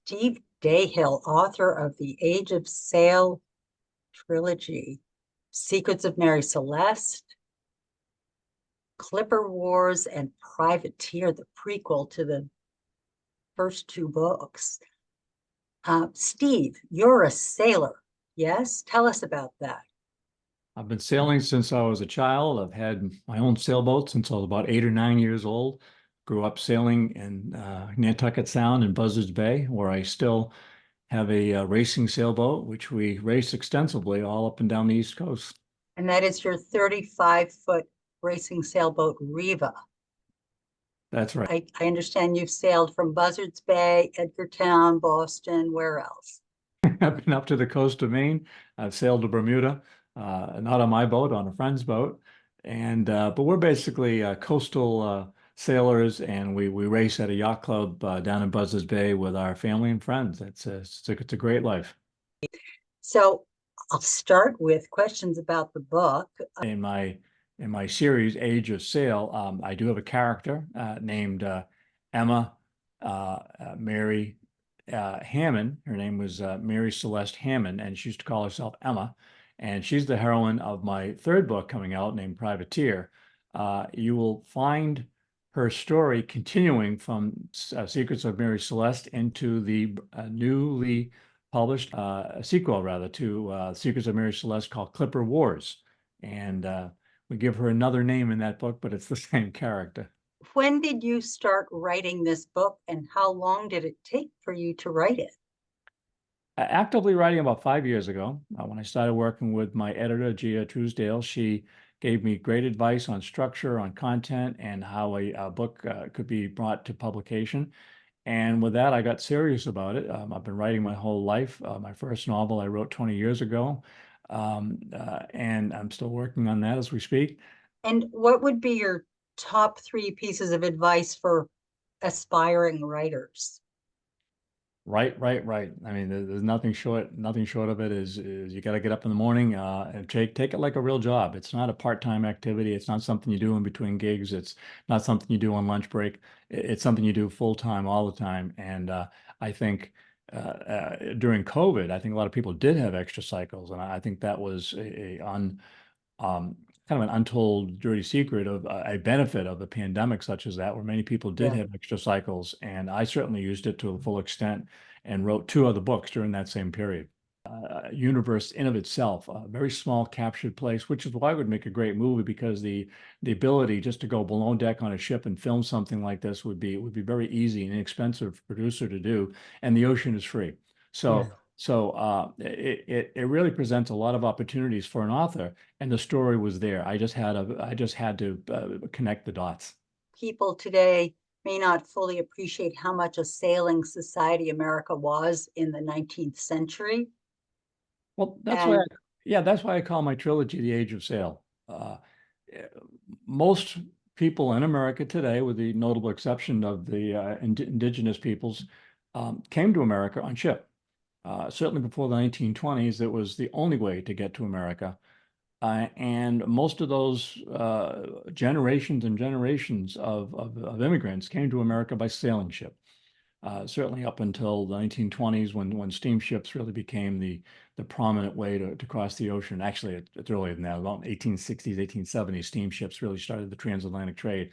Steve Dahill, author of the Age of Sail trilogy, Secrets of Mary Celeste, Clipper Wars, and Privateer, the prequel to the first two books. Steve, you're a sailor. Yes? Tell us about that. I've been sailing since I was a child. I've had my own sailboat since I was about 8 or 9 years old. Grew up sailing in Nantucket Sound and Buzzards Bay, where I still have a racing sailboat, which we race extensively all up and down the East Coast. And that is your 35-foot racing sailboat, Riva. That's right. I understand you've sailed from Buzzards Bay, Edgartown, Boston, where else? I've been up to the coast of Maine. I've sailed to Bermuda, not on my boat, on a friend's boat. And but we're basically coastal sailors, and we race at a yacht club down in Buzzards Bay with our family and friends. It's a great life. So I'll start with questions about the book. In my series, Age of Sail, I do have a character named Emma Mary Hammond. Her name was Mary Celeste Hammond, and she used to call herself Emma. And she's the heroine of my third book coming out named Privateer. You will find her story continuing from Secrets of Mary Celeste into the newly published sequel, rather, to Secrets of Mary Celeste called Clipper Wars. And we give her another name in that book, but it's the same character. When did you start writing this book, and how long did it take for you to write it? Actively writing about 5 years ago, when I started working with my editor, Ghia Truesdale. She gave me great advice on structure, on content, and how a book could be brought to publication. And with that, I got serious about it. I've been writing my whole life. My first novel I wrote 20 years ago, and I'm still working on that as we speak. And what would be your top three pieces of advice for aspiring writers? Right. I mean, there's nothing short of it is you got to get up in the morning and take it like a real job. It's not a part-time activity. It's not something you do in between gigs. It's not something you do on lunch break. It's something you do full time all the time. And I think during COVID, I think a lot of people did have extra cycles, and I think that was um, kind of an untold dirty secret of a benefit of a pandemic such as that, where many people did Yeah. have extra cycles. And I certainly used it to a full extent and wrote two other books during that same period. A universe in of itself, a very small captured place, which is why it would make a great movie, because the ability just to go below deck on a ship and film something like this would be very easy and inexpensive for a producer to do, and the ocean is free. Yeah. So it really presents a lot of opportunities for an author, and the story was there. I just had to connect the dots. People today may not fully appreciate how much a sailing society America was in the 19th century. Well, And that's why I call my trilogy The Age of Sail. Eh, Most people in America today, with the notable exception of the indigenous peoples, came to America on ship. Certainly before the 1920s, it was the only way to get to America. And most of those generations and generations of immigrants came to America by sailing ship. Certainly up until the 1920s, when steamships really became the prominent way to cross the ocean. Actually, it's earlier than that. About 1860s, 1870s, steamships really started the transatlantic trade.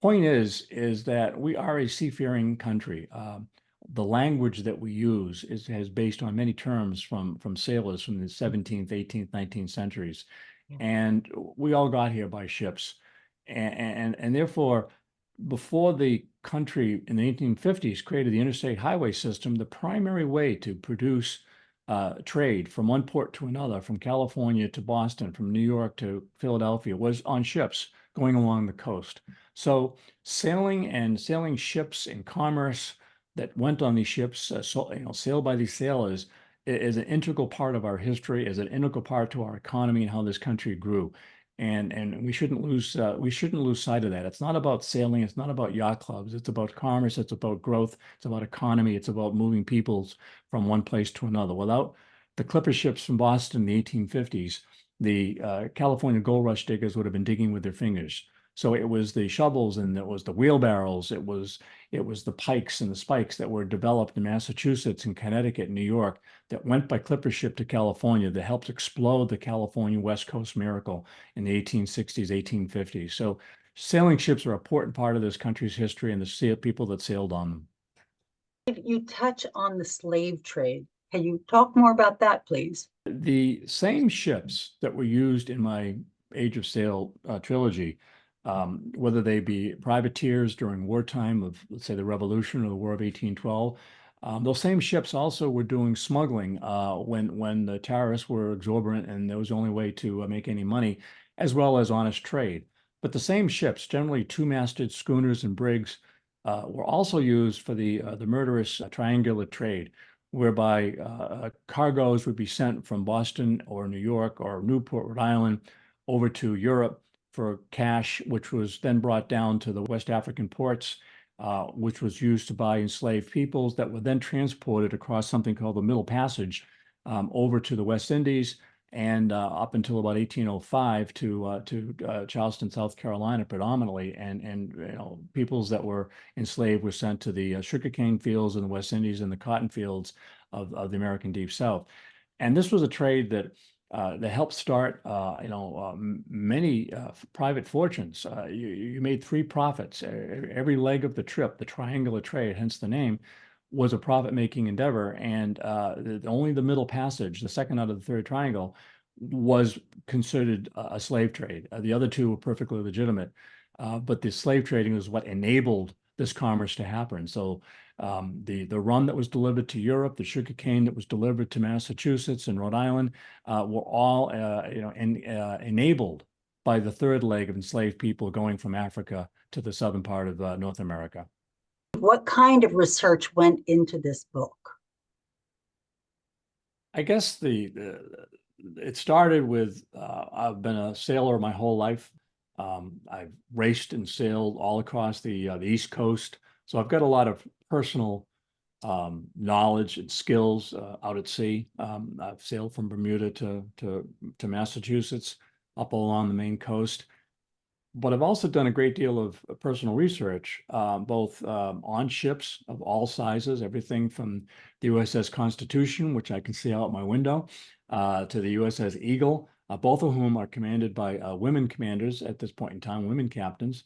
Point is that we are a seafaring country. The language that we use is based on many terms from sailors from the 17th, 18th, 19th centuries, and we all got here by ships, and therefore, before the country in the 1850s created the interstate highway system, the primary way to produce trade from one port to another, from California to Boston, from New York to Philadelphia, was on ships going along the coast. So sailing ships and commerce that went on these ships, sailed by these sailors, is an integral part of our history, is an integral part to our economy and how this country grew. And we shouldn't lose sight of that. It's not about sailing. It's not about yacht clubs. It's about commerce. It's about growth. It's about economy. It's about moving peoples from one place to another. Without the clipper ships from Boston in the 1850s, the California gold rush diggers would have been digging with their fingers. So it was the shovels and it was the wheelbarrows, it was the pikes and the spikes that were developed in Massachusetts and Connecticut and New York that went by clipper ship to California that helped explode the California West Coast miracle in the 1860s, 1850s. So sailing ships are an important part of this country's history and the people that sailed on them. You touch on the slave trade. Can you talk more about that, please? The same ships that were used in my Age of Sail trilogy, whether they be privateers during wartime of, let's say, the Revolution or the War of 1812, those same ships also were doing smuggling when the tariffs were exorbitant and there was the only way to make any money, as well as honest trade. But the same ships, generally two-masted schooners and brigs, were also used for the murderous triangular trade, whereby cargoes would be sent from Boston or New York or Newport, Rhode Island, over to Europe for cash, which was then brought down to the West African ports, which was used to buy enslaved peoples that were then transported across something called the Middle Passage over to the West Indies and up until about 1805 to Charleston, South Carolina, predominantly, and peoples that were enslaved were sent to the sugarcane fields in the West Indies and the cotton fields of the American Deep South. And this was a trade that helped start many private fortunes. You made three profits every leg of the trip. The triangular trade, hence the name, was a profit-making endeavor, and only the Middle Passage, the second out of the third triangle, was considered a slave trade. The other two were perfectly legitimate, but the slave trading was what enabled this commerce to happen. So the rum that was delivered to Europe, the sugarcane that was delivered to Massachusetts and Rhode Island, were all enabled by the third leg of enslaved people going from Africa to the southern part of North America. What kind of research went into this book? I guess it started with I've been a sailor my whole life. I've raced and sailed all across the East Coast, so I've got a lot of personal knowledge and skills out at sea. I've sailed from Bermuda to Massachusetts, up along the Maine coast. But I've also done a great deal of personal research, both on ships of all sizes, everything from the USS Constitution, which I can see out my window, to the USS Eagle, both of whom are commanded by women commanders at this point in time, women captains.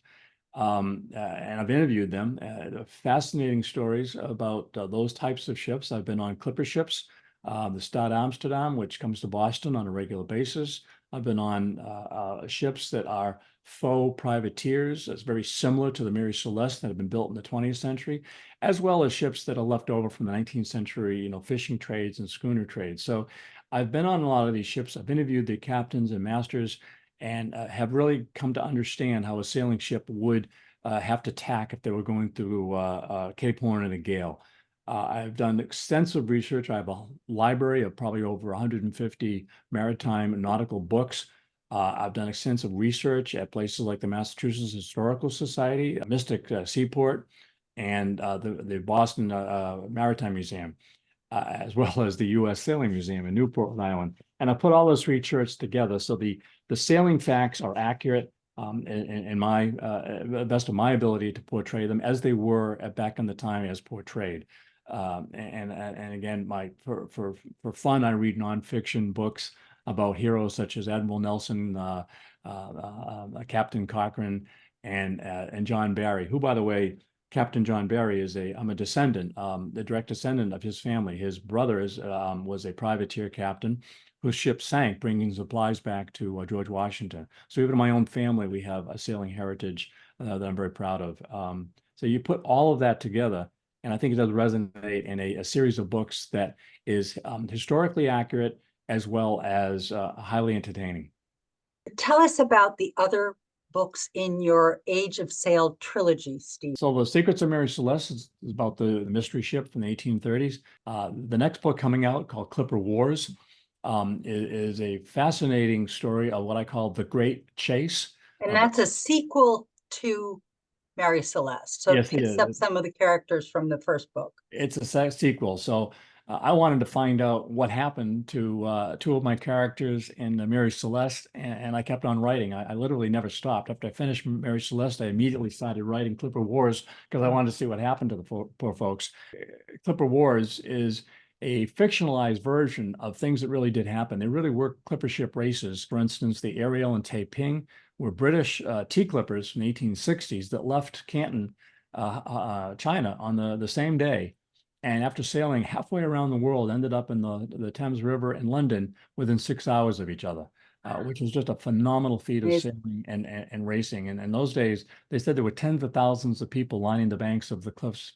And I've interviewed them. Fascinating stories about those types of ships. I've been on clipper ships, the Stad Amsterdam, which comes to Boston on a regular basis. I've been on ships that are faux privateers. It's very similar to the Mary Celeste that have been built in the 20th century, as well as ships that are left over from the 19th century, fishing trades and schooner trades. So I've been on a lot of these ships. I've interviewed the captains and masters and have really come to understand how a sailing ship would have to tack if they were going through Cape Horn in a gale. I've done extensive research. I have a library of probably over 150 maritime and nautical books. I've done extensive research at places like the Massachusetts Historical Society, Mystic Seaport, and the Boston Maritime Museum, as well as the U.S. Sailing Museum in Newport, Rhode Island. And I put all this research together so the sailing facts are accurate in my best of my ability to portray them as they were back in the time as portrayed. And again, for fun, I read nonfiction books about heroes such as Admiral Nelson, Captain Cochrane, and John Barry, who, by the way, Captain John Barry I'm a descendant, the direct descendant of his family. His brother was a privateer captain whose ship sank, bringing supplies back to George Washington. So even in my own family, we have a sailing heritage that I'm very proud of. So you put all of that together, and I think it does resonate in a series of books that is historically accurate as well as highly entertaining. Tell us about the other books in your Age of Sail trilogy, Steve. So The Secrets of Mary Celeste is about the mystery ship from the 1830s. The next book coming out, called Clipper Wars, is a fascinating story of what I call the Great Chase. And that's a sequel to Mary Celeste. So yes, it picks up some of the characters from the first book. It's a sequel. So I wanted to find out what happened to two of my characters in Mary Celeste, and I kept on writing. I literally never stopped. After I finished Mary Celeste, I immediately started writing Clipper Wars because I wanted to see what happened to the poor folks. Clipper Wars is a fictionalized version of things that really did happen. They really were clipper ship races. For instance, the Ariel and Taiping were British tea clippers from the 1860s that left Canton, China on the same day. And after sailing halfway around the world, ended up in the Thames River in London within 6 hours of each other, which is just a phenomenal feat of Amazing. sailing and racing. And in those days, they said there were tens of thousands of people lining the banks of the cliffs,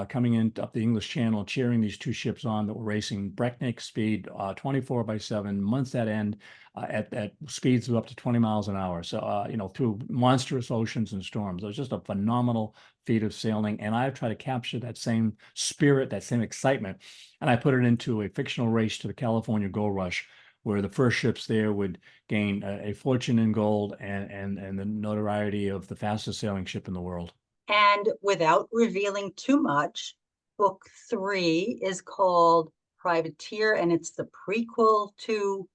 coming in up the English Channel, cheering these two ships on that were racing breakneck speed, 24/7, months at end, at speeds of up to 20 miles an hour. So, through monstrous oceans and storms. It was just a phenomenal feat of sailing. And I've tried to capture that same spirit, that same excitement, and I put it into a fictional race to the California Gold Rush, where the first ships there would gain a fortune in gold and the notoriety of the fastest sailing ship in the world. And without revealing too much, book 3 is called Privateer, and it's the prequel to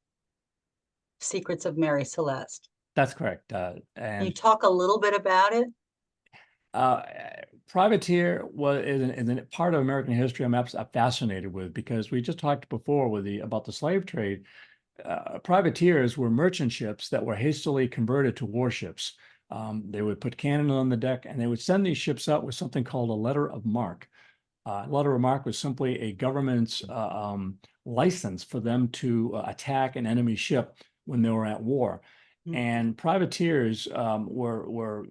Secrets of Mary Celeste. That's correct. Can you And talk a little bit about it? uh, Privateer is a part of American history I'm fascinated with, because we just talked before about the slave trade. Privateers were merchant ships that were hastily converted to warships. They would put cannon on the deck, and they would send these ships out with something called a letter of marque. Letter of marque was simply a government's license for them to attack an enemy ship when they were at war. Mhm. And privateers were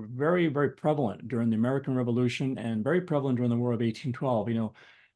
very, very prevalent during the American Revolution and very prevalent during the War of 1812.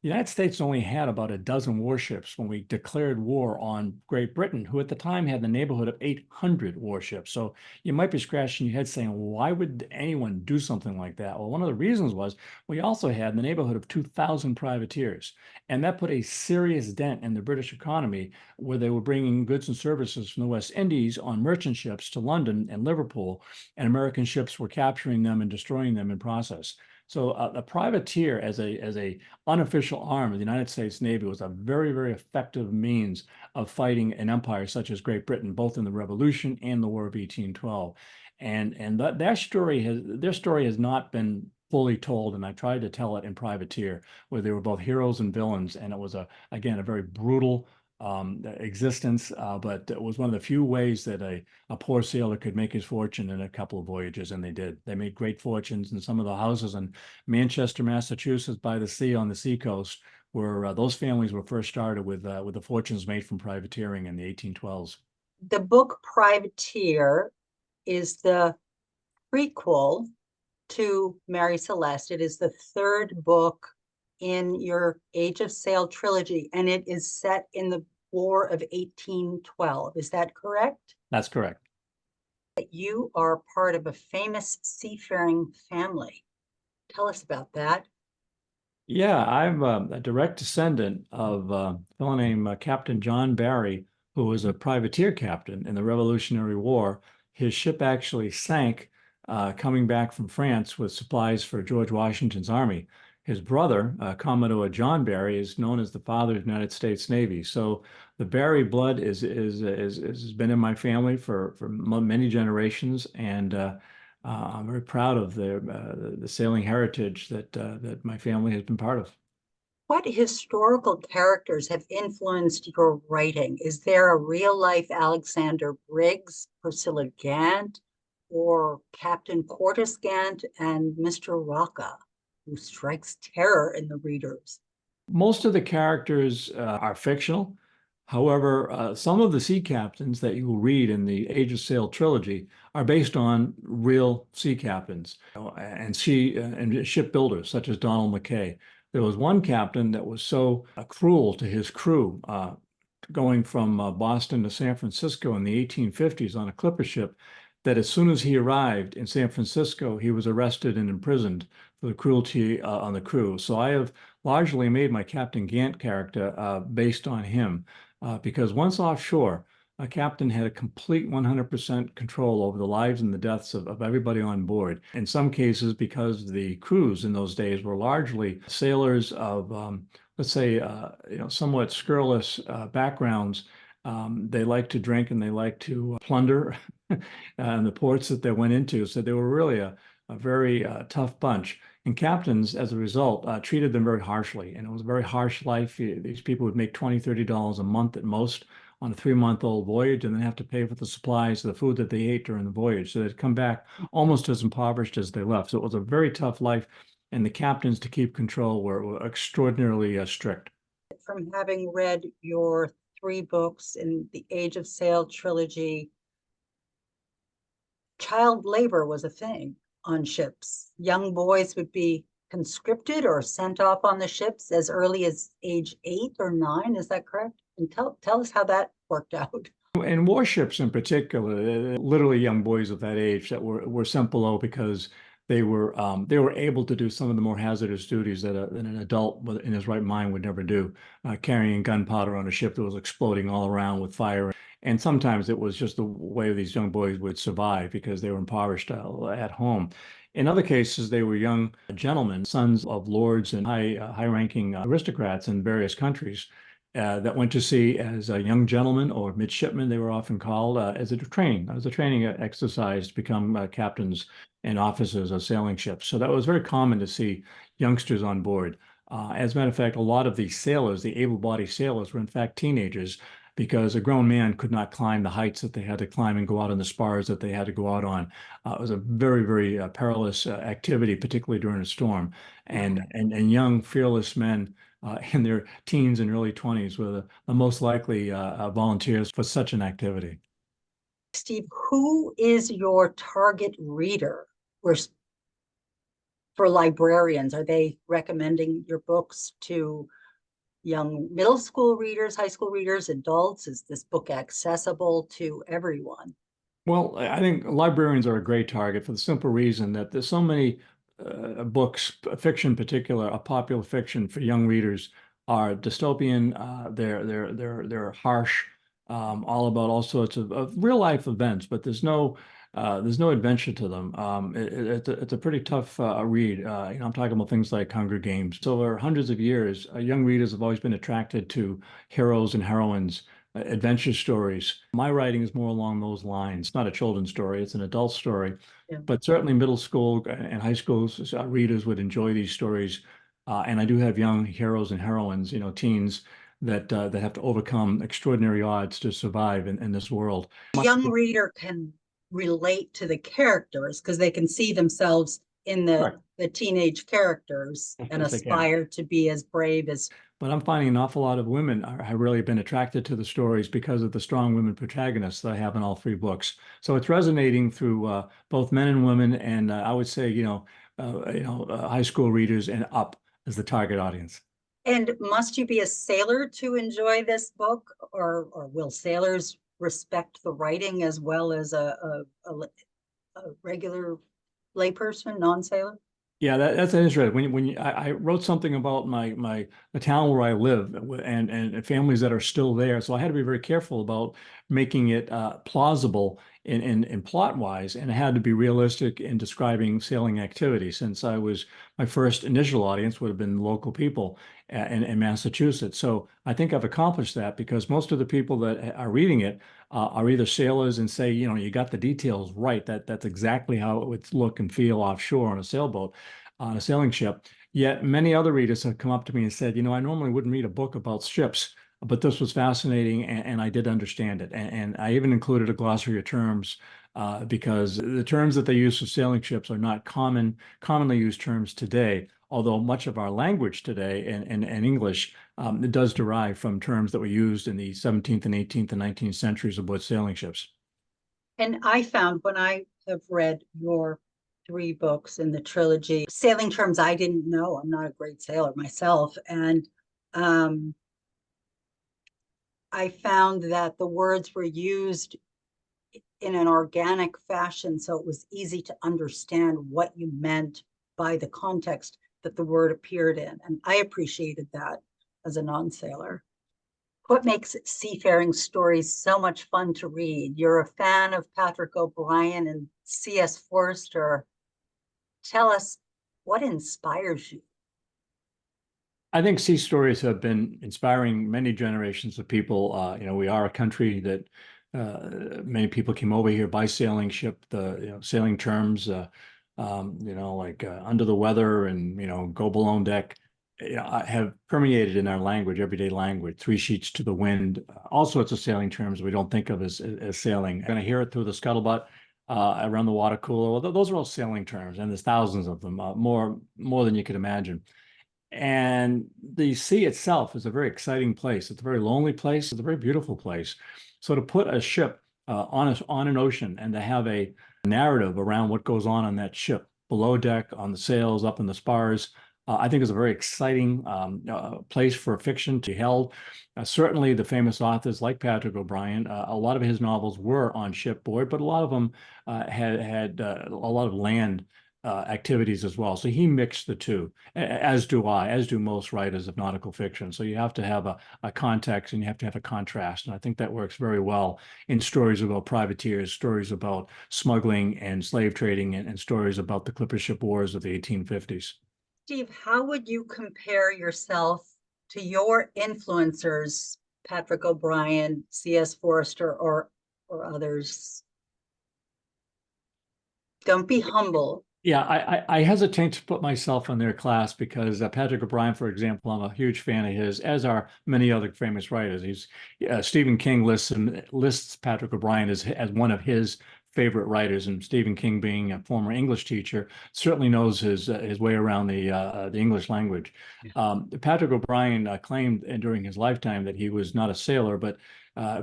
The United States only had about a dozen warships when we declared war on Great Britain, who at the time had in the neighborhood of 800 warships. So you might be scratching your head saying, why would anyone do something like that? Well, one of the reasons was we also had in the neighborhood of 2,000 privateers, and that put a serious dent in the British economy, where they were bringing goods and services from the West Indies on merchant ships to London and Liverpool, and American ships were capturing them and destroying them in process. So a privateer as a unofficial arm of the United States Navy was a very, very effective means of fighting an empire such as Great Britain, both in the Revolution and the War of 1812. And their story has not been fully told, and I tried to tell it in Privateer, where they were both heroes and villains, and it was again a very brutal existence, but it was one of the few ways that a poor sailor could make his fortune in a couple of voyages, and they did. They made great fortunes in some of the houses in Manchester, Massachusetts, by the sea on the seacoast, where those families were first started with the fortunes made from privateering in the 1812s. The book Privateer is the prequel to Mary Celeste. It is the third book in your Age of Sail trilogy, and it is set in the War of 1812. Is that correct? That's correct. You are part of a famous seafaring family. Tell us about that. Yeah, I'm a direct descendant of a fellow named Captain John Barry, who was a privateer captain in the Revolutionary War. His ship actually sank coming back from France with supplies for George Washington's army. His brother, Commodore John Barry, is known as the father of the United States Navy. So the Barry blood has been in my family for many generations, and I'm very proud of the sailing heritage that my family has been part of. What historical characters have influenced your writing? Is there a real life Alexander Briggs, Priscilla Gant, or Captain Portus Gant and Mr. Rocca, who strikes terror in the readers? Most of the characters are fictional. However, some of the sea captains that you will read in the Age of Sail trilogy are based on real sea captains, and shipbuilders such as Donald Mackay. There was one captain that was so cruel to his crew, going from Boston to San Francisco in the 1850s on a clipper ship, that as soon as he arrived in San Francisco, he was arrested and imprisoned for the cruelty on the crew. So I have largely made my Captain Gant character based on him, because once offshore, a captain had a complete 100% control over the lives and the deaths of everybody on board. In some cases, because the crews in those days were largely sailors of let's say, somewhat scurrilous backgrounds. They like to drink and they like to plunder and the ports that they went into. So they were really a very tough bunch. And captains, as a result, treated them very harshly. And it was a very harsh life. These people would make $20, $30 a month at most on a 3-month-old voyage, and then have to pay for the supplies, the food that they ate during the voyage. So they'd come back almost as impoverished as they left. So it was a very tough life. And the captains, to keep control, were extraordinarily strict. From having read your 3 books in the Age of Sail trilogy, child labor was a thing on ships. Young boys would be conscripted or sent off on the ships as early as age 8 or 9. Is that correct? And tell us how that worked out. In warships in particular, literally young boys of that age that were sent below because they were able to do some of the more hazardous duties that an adult in his right mind would never do, carrying gunpowder on a ship that was exploding all around with fire. And sometimes it was just the way these young boys would survive because they were impoverished at home. In other cases, they were young gentlemen, sons of lords and high-ranking aristocrats in various countries that went to sea as a young gentleman or midshipmen, they were often called, as a training exercise to become captains and officers of sailing ships. So that was very common to see youngsters on board. As a matter of fact, a lot of the sailors, the able-bodied sailors, were in fact teenagers because a grown man could not climb the heights that they had to climb and go out on the spars that they had to go out on. It was a very, very perilous activity, particularly during a storm. And young, fearless men in their teens and early 20s were the most likely volunteers for such an activity. Steve, who is your target reader for librarians? Are they recommending your books to young middle school readers, high school readers, adults? Is this book accessible to everyone? Well, I think librarians are a great target for the simple reason that there's so many books, fiction in particular, a popular fiction for young readers are dystopian. They're harsh, all about all sorts of real life events, but there's no adventure to them. It's a pretty tough read. I'm talking about things like Hunger Games. So over hundreds of years, young readers have always been attracted to heroes and heroines, adventure stories. My writing is more along those lines. It's not a children's story, it's an adult story. Yeah. But certainly middle school and high school readers would enjoy these stories. And I do have young heroes and heroines, teens that have to overcome extraordinary odds to survive in this world. A young reader can relate to the characters because they can see themselves in Right. the teenage characters and Yes, they can. aspire to be as brave as. But I'm finding an awful lot of women have really been attracted to the stories because of the strong women protagonists that I have in all 3 books. So it's resonating through both men and women, and I would say, high school readers and up as the target audience. And must you be a sailor to enjoy this book, or will sailors respect the writing as well as a regular layperson, non-sailor? Yeah, that's interesting. I wrote something about the town where I live and families that are still there, so I had to be very careful about making it plausible in plot wise, and it had to be realistic in describing sailing activity. Since my first initial audience would have been local people in Massachusetts, so I think I've accomplished that because most of the people that are reading it are either sailors and say, you got the details right. That's exactly how it would look and feel offshore on a sailboat, on a sailing ship. Yet many other readers have come up to me and said, I normally wouldn't read a book about ships, but this was fascinating and I did understand it. And I even included a glossary of terms because the terms that they use for sailing ships are not commonly used terms today. Although much of our language today in English, it does derive from terms that were used in the 17th and 18th and 19th centuries aboard sailing ships. And I found when I have read your 3 books in the trilogy, sailing terms I didn't know. I'm not a great sailor myself. And I found that the words were used in an organic fashion, so it was easy to understand what you meant by the context that the word appeared in. And I appreciated that as a non-sailor. What makes seafaring stories so much fun to read? You're a fan of Patrick O'Brian and C.S. Forster. Tell us what inspires you. I think sea stories have been inspiring many generations of people. We are a country that many people came over here by sailing ship. The sailing terms, like under the weather and go below deck, have permeated in our language, everyday language. Three sheets to the wind, all sorts of sailing terms we don't think of as sailing. You're going to hear it through the scuttlebutt. Around the water cooler. Well, those are all sailing terms, and there's thousands of them, more than you could imagine. And the sea itself is a very exciting place. It's a very lonely place. It's a very beautiful place. So to put a ship on an ocean and to have a narrative around what goes on that ship, below deck, on the sails, up in the spars, I think is a very exciting place for fiction to be held. Certainly, the famous authors like Patrick O'Brian, a lot of his novels were on shipboard, but a lot of them had a lot of land activities as well. So he mixed the two, as do I, as do most writers of nautical fiction. So you have to have a context and you have to have a contrast. And I think that works very well in stories about privateers, stories about smuggling and slave trading, and stories about the clipper ship wars of the 1850s. Steve, how would you compare yourself to your influencers, Patrick O'Brian, C.S. Forester, or others? Don't be humble. Yeah, I hesitate to put myself in their class because Patrick O'Brian, for example, I'm a huge fan of his, as are many other famous writers. Stephen King lists Patrick O'Brian as one of his favorite writers, and Stephen King, being a former English teacher, certainly knows his way around the English language. Patrick O'Brian claimed during his lifetime that he was not a sailor, but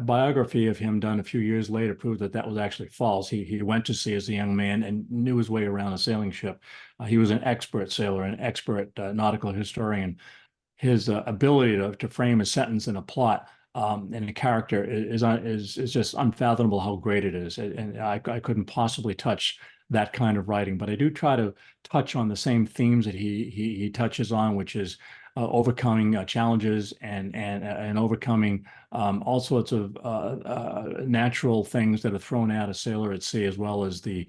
biography of him done a few years later proved that was actually false. He went to sea as a young man and knew his way around a sailing ship. He was an expert sailor, an expert nautical historian. His ability to frame a sentence and a plot and a character is just unfathomable how great it is. And I couldn't possibly touch that kind of writing, but I do try to touch on the same themes that he touches on, which is overcoming challenges and overcoming all sorts of natural things that are thrown at a sailor at sea, as well as the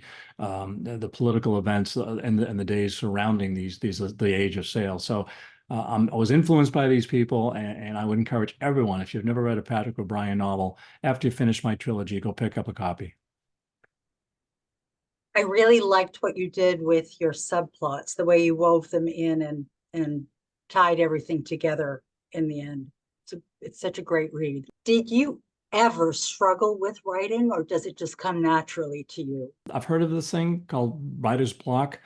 political events and the days surrounding the age of sail. So I was influenced by these people, and I would encourage everyone, if you've never read a Patrick O'Brian novel, after you finish my trilogy, go pick up a copy. I really liked what you did with your subplots, the way you wove them in and tied everything together in the end. It's such a great read. Did you ever struggle with writing, or does it just come naturally to you? I've heard of this thing called writer's block.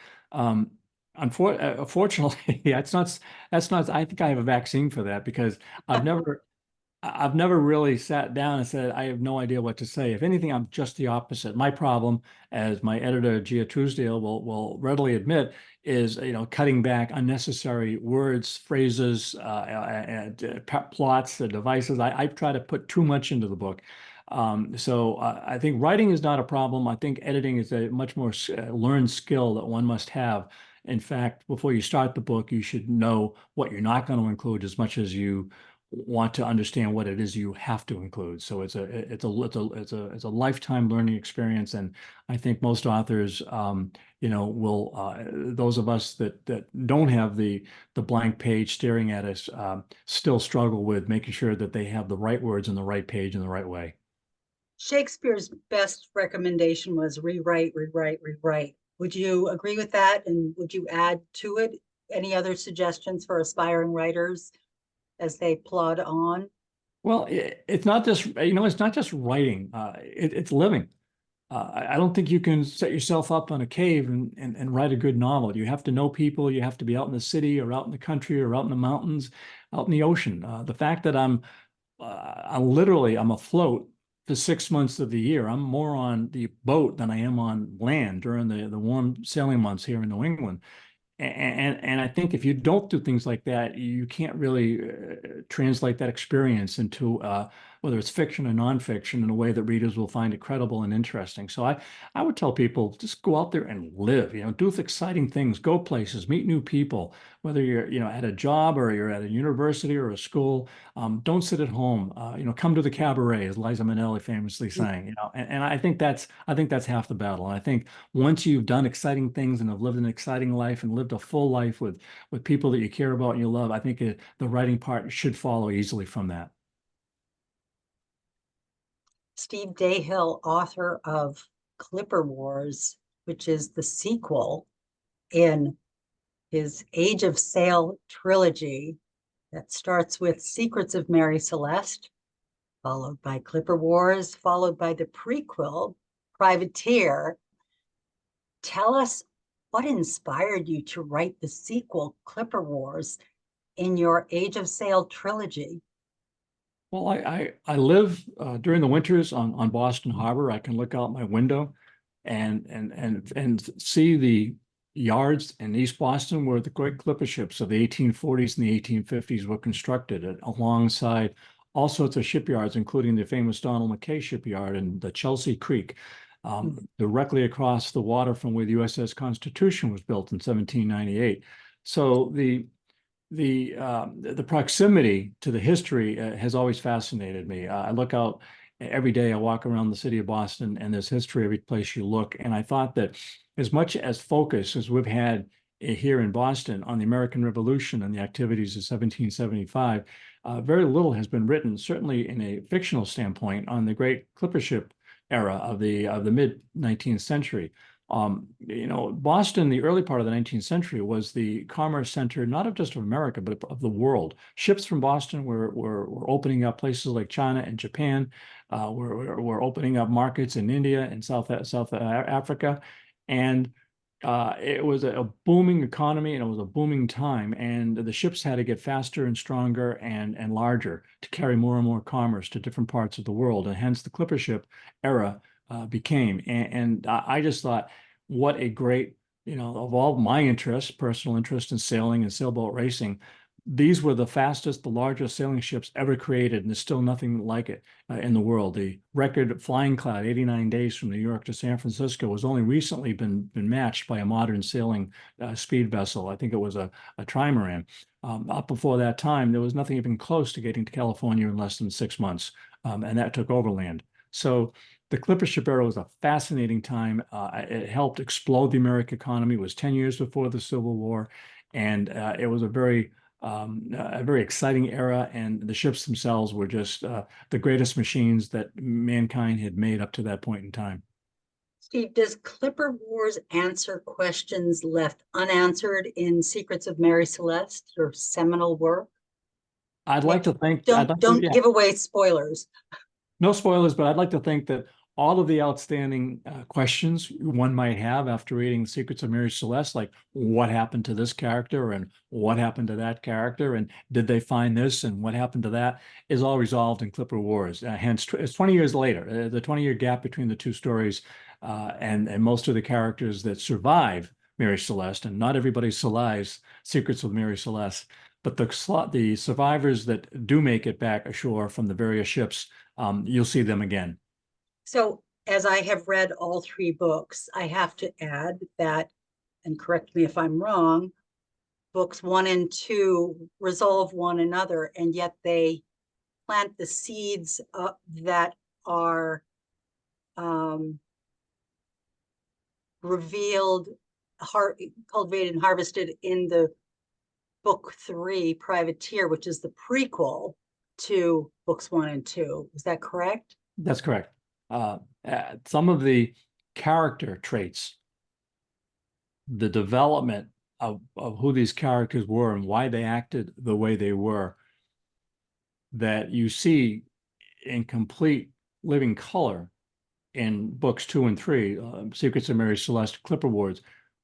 Unfortunately, that's not. I think I have a vaccine for that because I've never really sat down and said, I have no idea what to say. If anything, I'm just the opposite. My problem, as my editor, Ghia Truesdale, will readily admit, is cutting back unnecessary words, phrases, and plots, devices. I try to put too much into the book. So I think writing is not a problem. I think editing is a much more learned skill that one must have. In fact, before you start the book, you should know what you're not going to include as much as you want to understand what it is you have to include. So it's a lifetime learning experience, and I think most authors, will those of us that don't have the blank page staring at us, still struggle with making sure that they have the right words in the right page in the right way. Shakespeare's best recommendation was rewrite, rewrite, rewrite. Would you agree with that? And would you add to it any other suggestions for aspiring writers as they plod on? Well, it's not just, it's not just writing. It's living. I don't think you can set yourself up on a cave and write a good novel. You have to know people. You have to be out in the city or out in the country or out in the mountains, out in the ocean. The fact that I'm afloat for 6 months of the year. I'm more on the boat than I am on land during the warm sailing months here in New England. And I think if you don't do things like that, you can't really translate that experience into whether it's fiction or nonfiction in a way that readers will find it credible and interesting. So I would tell people, just go out there and live, do exciting things, go places, meet new people, whether you're, at a job or you're at a university or a school, don't sit at home. Come to the cabaret, as Liza Minnelli famously sang. And I think that's half the battle. And I think once you've done exciting things and have lived an exciting life and lived a full life with people that you care about and you love, I think the writing part should follow easily from that. Steve Dahill, author of Clipper Wars, which is the sequel in his Age of Sail trilogy that starts with Secrets of Mary Celeste, followed by Clipper Wars, followed by the prequel, Privateer. Tell us what inspired you to write the sequel, Clipper Wars, in your Age of Sail trilogy? Well, I live during the winters on Boston Harbor. I can look out my window and see the yards in East Boston where the great clipper ships of the 1840s and the 1850s were constructed alongside all sorts of shipyards, including the famous Donald McKay shipyard and the Chelsea Creek, directly across the water from where the USS Constitution was built in 1798. So the proximity to the history has always fascinated me. I look out every day. I walk around the city of Boston, and there's history every place you look. And I thought that as much as focus as we've had here in Boston on the American Revolution and the activities of 1775, very little has been written, certainly in a fictional standpoint, on the great clipper ship era of the mid 19th century. Boston, the early part of the 19th century, was the commerce center, not of just of America, but of the world. Ships from Boston were opening up places like China and Japan. We're opening up markets in India and South Africa. And it was a booming economy and it was a booming time. And the ships had to get faster and stronger and larger to carry more and more commerce to different parts of the world. And hence the clipper ship era became. And I just thought, what a great, of all my interests, personal interest in sailing and sailboat racing, these were the fastest, the largest sailing ships ever created, and there's still nothing like it in the world. The record flying cloud, 89 days from New York to San Francisco, has only recently been matched by a modern sailing speed vessel. I think it was a trimaran. Up before that time, there was nothing even close to getting to California in less than 6 months, and that took overland. So the clipper ship era was a fascinating time. It helped explode the American economy. It was 10 years before the Civil War, and it was a very exciting era. And the ships themselves were just the greatest machines that mankind had made up to that point in time. Steve, does Clipper Wars answer questions left unanswered in Secrets of Mary Celeste, your seminal work? I'd like to think. Don't give away spoilers. No spoilers, but I'd like to think that all of the outstanding questions one might have after reading Secrets of Mary Celeste, like what happened to this character and what happened to that character and did they find this and what happened to that, is all resolved in Clipper Wars. Hence, it's 20 years later, the 20-year gap between the two stories, and most of the characters that survive Mary Celeste, and not everybody survives Secrets of Mary Celeste, but the survivors that do make it back ashore from the various ships, you'll see them again. So as I have read all three books, I have to add that, and correct me if I'm wrong, books 1 and 2 resolve one another, and yet they plant the seeds that are revealed, cultivated and harvested in the book 3, Privateer, which is the prequel to books 1 and 2. Is that correct? That's correct. Some of the character traits, the development of who these characters were and why they acted the way they were, that you see in complete living color in books 2 and 3, Secrets of Mary Celeste, Clipper Wars,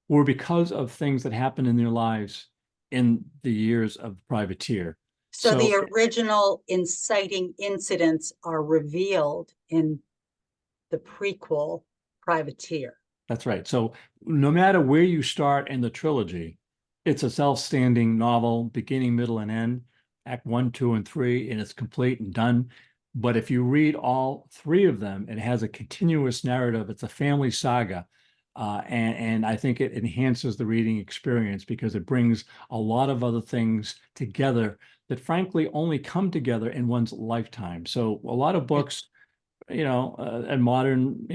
were because of things that happened in their lives in the years of Privateer. So the original inciting incidents are revealed in the prequel, Privateer. That's right. So no matter where you start in the trilogy, it's a self-standing novel, beginning, middle, and end, Act 1, 2, and 3, and it's complete and done. But if you read all 3 of them, it has a continuous narrative. It's a family saga And I think it enhances the reading experience because it brings a lot of other things together that frankly only come together in one's lifetime. So a lot of books, and modern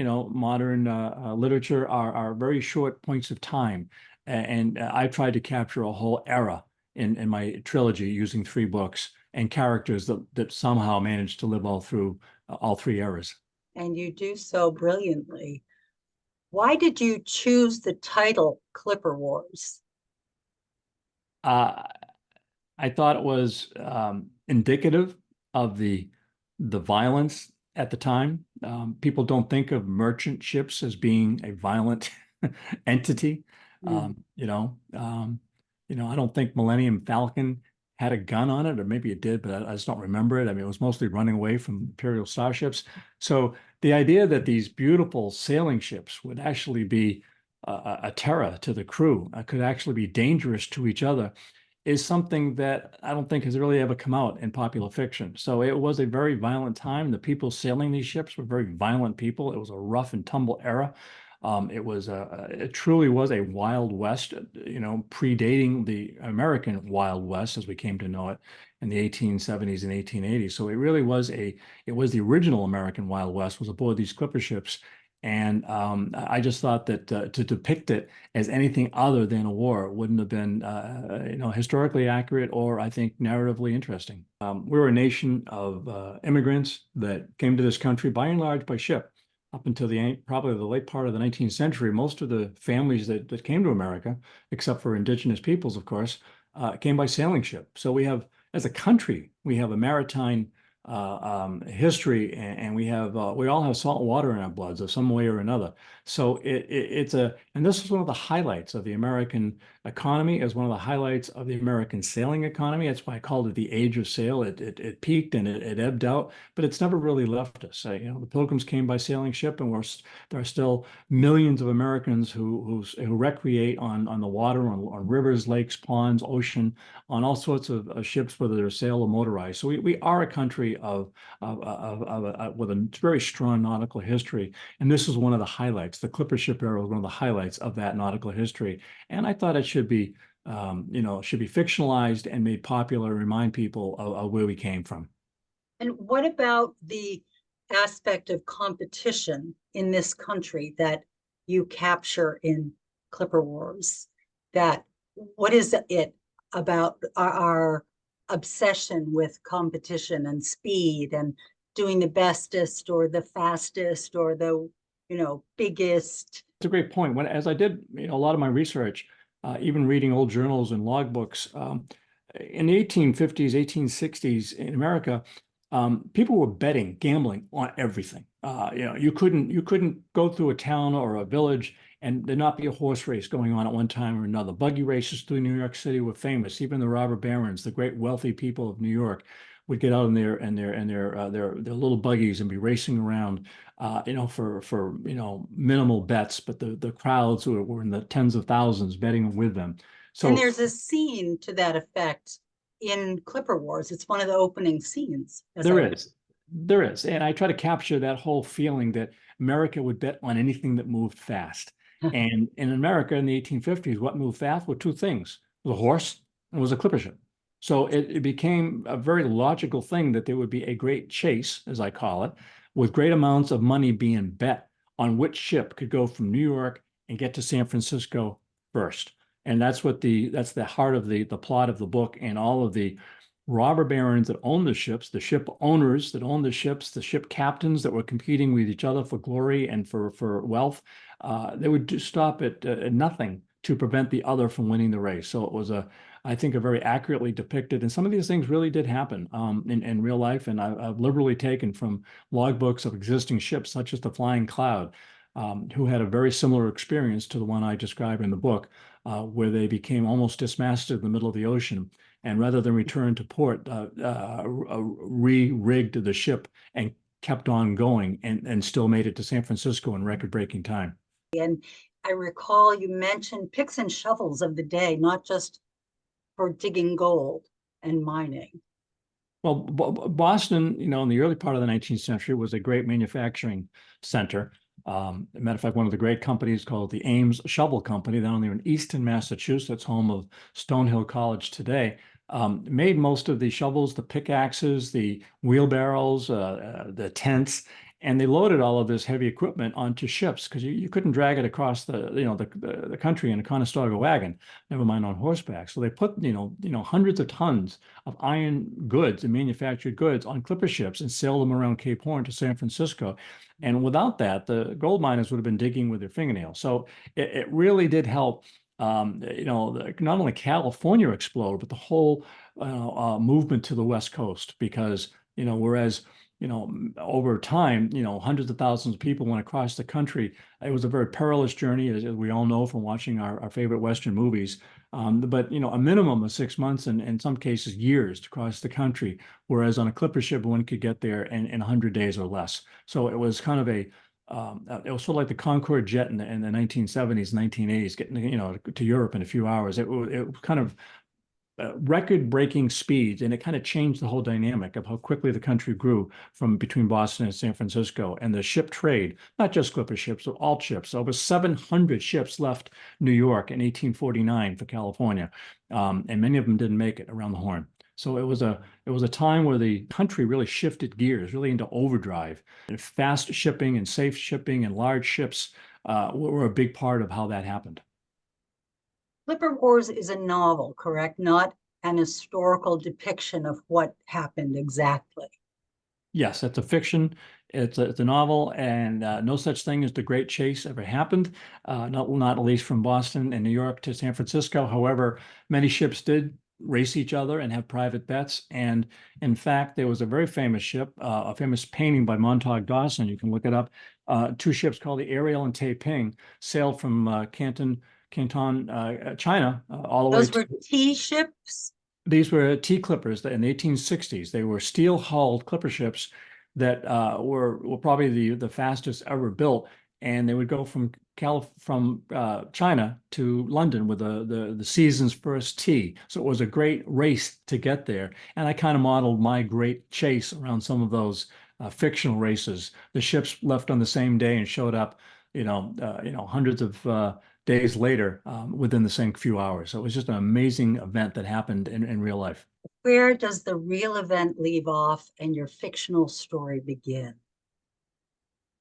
literature are very short points of time. And I tried to capture a whole era in my trilogy using 3 books and characters that somehow managed to live all through all 3 eras. And you do so brilliantly. Why did you choose the title Clipper Wars? Uh, I thought it was indicative of the violence at the time. People don't think of merchant ships as being a violent entity. Mm. I don't think Millennium Falcon had a gun on it, or maybe it did, but I just don't remember it. I mean, it was mostly running away from Imperial starships. So the idea that these beautiful sailing ships would actually be a terror to the crew, could actually be dangerous to each other, is something that I don't think has really ever come out in popular fiction. So it was a very violent time. The people sailing these ships were very violent people. It was a rough and tumble era. It truly was a Wild West, predating the American Wild West as we came to know it in the 1870s and 1880s. So it was the original American Wild West was aboard these clipper ships. And I just thought that to depict it as anything other than a war wouldn't have been, historically accurate or I think narratively interesting. We're a nation of immigrants that came to this country by and large by ship. Up until probably the late part of the 19th century, most of the families that came to America, except for indigenous peoples, of course, came by sailing ship. So as a country, we have a maritime history, and we all have salt water in our bloods of some way or another. So and this is one of the highlights of the American economy, as one of the highlights of the American sailing economy. That's why I called it the age of sail. It peaked and it ebbed out, but it's never really left us. The Pilgrims came by sailing ship, and there are still millions of Americans who recreate on the water, on rivers, lakes, ponds, ocean, on all sorts of ships, whether they're sail or motorized. So we are a country with a very strong nautical history, and this is one of the highlights. The clipper ship era was one of the highlights of that nautical history, and I thought it should be, fictionalized and made popular, remind people of where we came from. And what about the aspect of competition in this country that you capture in Clipper Wars? What is it about our obsession with competition and speed and doing the bestest or the fastest or the biggest? It's a great point. As I did a lot of my research, even reading old journals and logbooks, in the 1850s, 1860s in America, people were betting, gambling on everything. You couldn't go through a town or a village and there not be a horse race going on at one time or another. Buggy races through New York City were famous. Even the robber barons, the great wealthy people of New York, would get out in their little buggies and be racing around, for minimal bets. But the crowds were in the tens of thousands betting with them. So, and there's a scene to that effect in Clipper Wars. It's one of the opening scenes. There is. And I try to capture that whole feeling that America would bet on anything that moved fast. And in America in the 1850s, what moved fast were 2 things: it was a horse and it was a clipper ship. So it became a very logical thing that there would be a great chase, as I call it, with great amounts of money being bet on which ship could go from New York and get to San Francisco first. And that's the heart of the plot of the book, and all of the robber barons that owned the ships, the ship owners that owned the ships, the ship captains that were competing with each other for glory and for wealth. They would stop at nothing to prevent the other from winning the race. So it was I think, a very accurately depicted, and some of these things really did happen in real life. And I've liberally taken from logbooks of existing ships, such as the Flying Cloud, who had a very similar experience to the one I describe in the book, where they became almost dismasted in the middle of the ocean. And rather than return to port, re-rigged the ship and kept on going, and still made it to San Francisco in record-breaking time. And I recall you mentioned picks and shovels of the day, not just for digging gold and mining. Well, Boston, in the early part of the 19th century was a great manufacturing center. As a matter of fact, one of the great companies called the Ames Shovel Company, down there in Easton, Massachusetts, home of Stonehill College today, made most of the shovels, the pickaxes, the wheelbarrows, the tents, and they loaded all of this heavy equipment onto ships because you couldn't drag it across the country in a Conestoga wagon, never mind on horseback. So they put hundreds of tons of iron goods and manufactured goods on clipper ships and sailed them around Cape Horn to San Francisco. And without that, the gold miners would have been digging with their fingernails. So it really did help. Not only California explode, but the whole movement to the West Coast, because whereas over time, hundreds of thousands of people went across the country. It was a very perilous journey, as we all know from watching our favorite Western movies. But a minimum of 6 months and in some cases years to cross the country, whereas on a clipper ship, one could get there in 100 days or less. So it was kind of it was sort of like the Concorde jet in the 1970s, 1980s, getting to Europe in a few hours. It was kind of record-breaking speeds, and it kind of changed the whole dynamic of how quickly the country grew from between Boston and San Francisco. And the ship trade, not just clipper ships, but all ships. Over 700 ships left New York in 1849 for California, and many of them didn't make it around the Horn. So it was a time where the country really shifted gears, really into overdrive. And fast shipping and safe shipping and large ships were a big part of how that happened. Clipper Wars is a novel, correct? Not an historical depiction of what happened exactly. Yes, it's a fiction. It's a novel, and no such thing as the Great Chase ever happened. Not at least from Boston and New York to San Francisco. However, many ships did race each other and have private bets. And in fact, there was a very famous ship, a famous painting by Montauk Dawson. You can look it up. Two ships called the Ariel and Taiping sailed from Canton, China, all the way Those to. were tea ships. These were tea clippers in the 1860s. They were steel-hulled clipper ships that were probably the fastest ever built, and they would go from China to London with the season's first tea. So it was a great race to get there, and I kind of modeled my great chase around some of those fictional races. The ships left on the same day and showed up, hundreds of days later within the same few hours. So it was just an amazing event that happened in real life. Where does the real event leave off and your fictional story begin?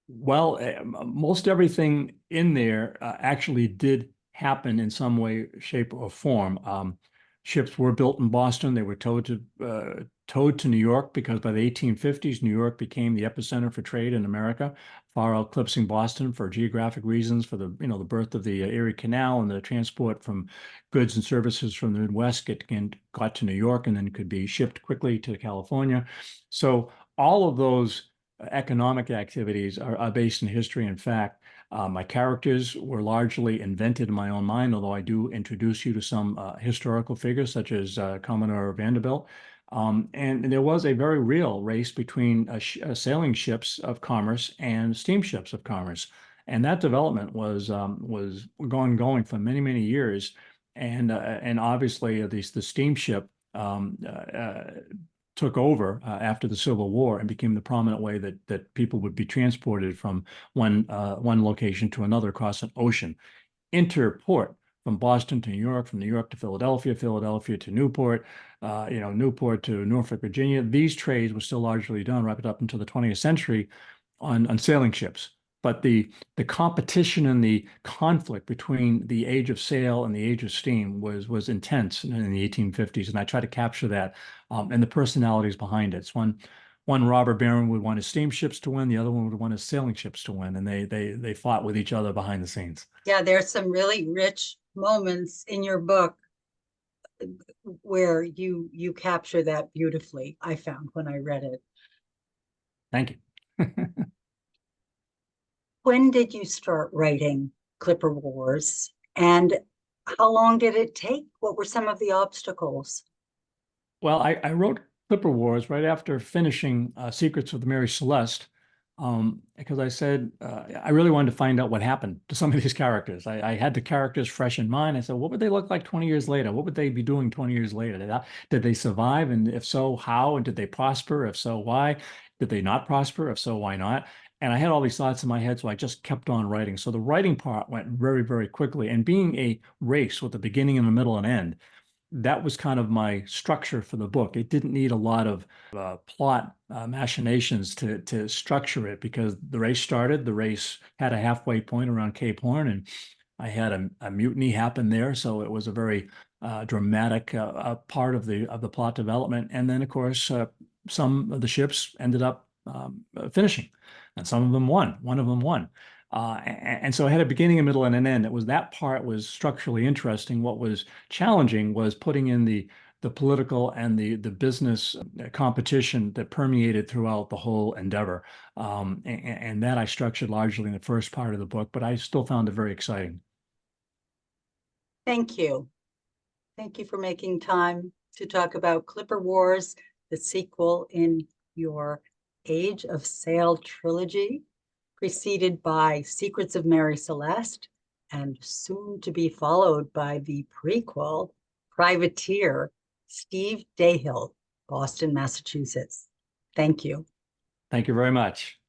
Well, most everything in there actually did happen in some way, shape, or form. Ships were built in Boston. They were towed to New York because by the 1850s, New York became the epicenter for trade in America, far eclipsing Boston for geographic reasons, for the birth of the Erie Canal and the transport from goods and services from the Midwest got to New York and then could be shipped quickly to California. So all of those economic activities are based in history and fact. My characters were largely invented in my own mind, although I do introduce you to some historical figures such as Commodore Vanderbilt. And there was a very real race between sailing ships of commerce and steamships of commerce. And that development was going for many, many years. And obviously the steamship took over after the Civil War and became the prominent way that people would be transported from one location to another across an ocean. Interport from Boston to New York, from New York to Philadelphia, Philadelphia to Newport, Newport to Norfolk, Virginia. These trades were still largely done right up until the 20th century on sailing ships. But the competition and the conflict between the age of sail and the age of steam was intense in the 1850s, and I try to capture that and the personalities behind it. It's one robber baron would want his steamships to win, the other one would want his sailing ships to win, and they fought with each other behind the scenes. Yeah, there's some really rich moments in your book where you capture that beautifully, I found when I read it. Thank you. When did you start writing Clipper Wars? And how long did it take? What were some of the obstacles? Well, I wrote Clipper Wars right after finishing Secrets of the Mary Celeste, because I said I really wanted to find out what happened to some of these characters. I had the characters fresh in mind. I said, what would they look like 20 years later? What would they be doing 20 years later? Did they survive? And if so, how? And did they prosper? If so, why? Did they not prosper? If so, why not? And I had all these thoughts in my head, so I just kept on writing. So the writing part went very, very quickly. And being a race with a beginning and a middle and end, that was kind of my structure for the book. It didn't need a lot of plot machinations to structure it, because the race started, the race had a halfway point around Cape Horn, and I had a mutiny happen there. So it was a very dramatic part of the plot development. And then, of course, some of the ships ended up finishing, and some of them won. One of them won. And so I had a beginning, a middle, and an end. It was that part was structurally interesting. What was challenging was putting in the political and the business competition that permeated throughout the whole endeavor. And that I structured largely in the first part of the book, but I still found it very exciting. Thank you. Thank you for making time to talk about Clipper Wars, the sequel in your Age of Sail trilogy, preceded by Secrets of Mary Celeste, and soon to be followed by the prequel, Privateer, Steve Dahill, Boston, Massachusetts. Thank you. Thank you very much.